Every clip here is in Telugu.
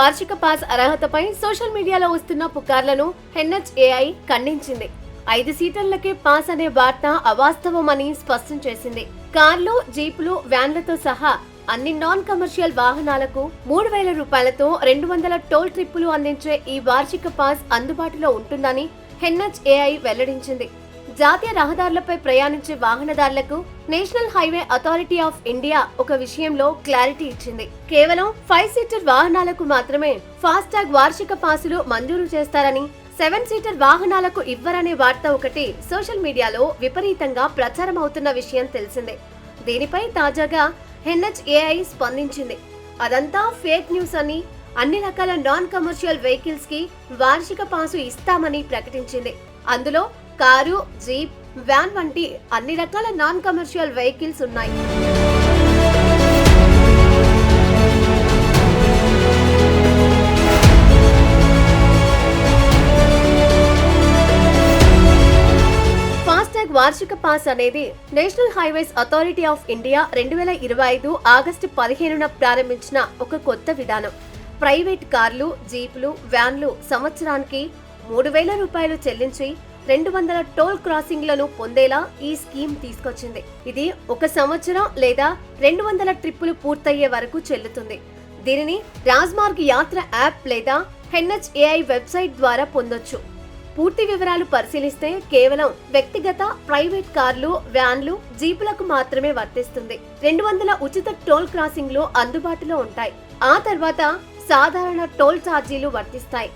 వార్షిక పాస్ అర్హతపై సోషల్ మీడియాలో వస్తున్న పుకార్లను ఎన్హెచ్ఏఐ ఖండించింది. 5 సీటర్లకే పాస్ అనే వార్త అవాస్తవమని స్పష్టం చేసింది. కార్లు, జీపులు, వ్యాన్లతో సహా అన్ని నాన్ కమర్షియల్ వాహనాలకు 3,000 రూపాయలతో 200 టోల్ ట్రిప్పులు అందించే ఈ వార్షిక పాస్ అందుబాటులో ఉంటుందని ఎన్హెచ్ఏఐ వెల్లడించింది. జాతీయ రహదారులపై ప్రయాణించే వాహనదారులకు National Highway Authority of India ఒక విషయంలో క్లారిటీ ఇచ్చింది. కేవలం 5 సీటర్ వాహనాలకు మాత్రమే ఫాస్టాగ్ వార్షిక పాసులు మంజూరు చేస్తారని, 7 సీటర్ వాహనాలకు ఇవ్వరనే వార్త ఒకటి సోషల్ మీడియాలో విపరీతంగా ప్రచారం అవుతున్న విషయం తెలిసిందే. దీనిపై తాజాగా ఎన్హెచ్ఏఐ స్పందించింది. అదంతా ఫేక్ న్యూస్ అని, అన్ని రకాల నాన్ కమర్షియల్ వెహికల్స్ కి వార్షిక పాసు ఇస్తామని ప్రకటించింది. అందులో కారు, జీప్, వ్యాన్ వంటి అన్ని రకాల నాన్ కమర్షియల్ వెహికల్స్ ఉన్నాయి. ఫాస్టాగ్ వార్షిక పాస్ అనేది National Highways Authority of India 2025 August 15న ప్రారంభించిన ఒక కొత్త విధానం. ప్రైవేట్ కార్లు, జీపులు, వ్యాన్లు సంవత్సరానికి 3,000 రూపాయలు చెల్లించి 200 టోల్ క్రాసింగ్లను పొందేలా ఈ స్కీమ్ తీసుకొచ్చింది. ఇది 1 సంవత్సరం లేదా 200 ట్రిప్పులు పూర్తయ్యే వరకు చెల్లుతుంది. దీనిని రాజ్మార్గ్ యాత్ర యాప్ లేదా ఎన్హెచ్ఏఐ వెబ్సైట్ ద్వారా పొందొచ్చు. పూర్తి వివరాలు పరిశీలిస్తే కేవలం వ్యక్తిగత, ప్రైవేట్ కార్లు, వ్యాన్లు, జీపులకు మాత్రమే వర్తిస్తుంది. 200 ఉచిత టోల్ క్రాసింగ్లు అందుబాటులో ఉంటాయి. ఆ తర్వాత సాధారణ టోల్ ఛార్జీలు వర్తిస్తాయి.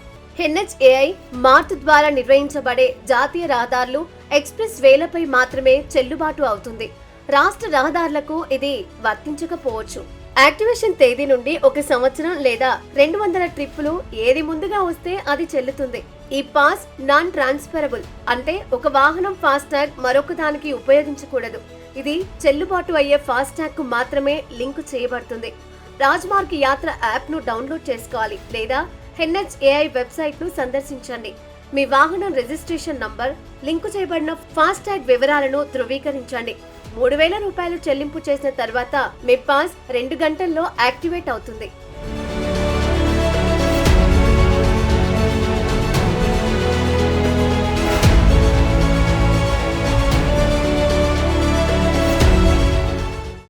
ఎన్హెచ్ఏఐ మార్ట్ ద్వారా నిర్వహించబడే జాతీయ రహదారులు, ఎక్స్ప్రెస్ వేలపై మాత్రమే చెల్లుబాటు అవుతుంది. రాష్ట్ర రహదారులకు ఇది వర్తించకపోవచ్చు. యాక్టివేషన్ తేదీ నుండి 1 సంవత్సరం లేదా 200 ట్రిప్పులు ఏది ముందుగా వస్తే అది చెల్లుతుంది. ఈ పాస్ నాన్ ట్రాన్స్ఫరబుల్, అంటే ఒక వాహనం ఫాస్టాగ్ మరొక దానికి ఉపయోగించకూడదు. ఇది చెల్లుబాటు అయ్యే ఫాస్టాగ్ కు మాత్రమే లింకు చేయబడుతుంది. రాజ్మార్గ్ యాత్ర యాప్ ను డౌన్లోడ్ చేసుకోవాలి లేదా ఎన్హెచ్ఏఐ వెబ్సైట్ ను సందర్శించండి. మీ వాహనం రిజిస్ట్రేషన్ నంబర్, లింకు చేయబడిన ఫాస్టాగ్ వివరాలను ధృవీకరించండి. 3,000 రూపాయలు చెల్లింపు చేసిన తర్వాత మీ పాస్ 2 గంటల్లో యాక్టివేట్ అవుతుంది.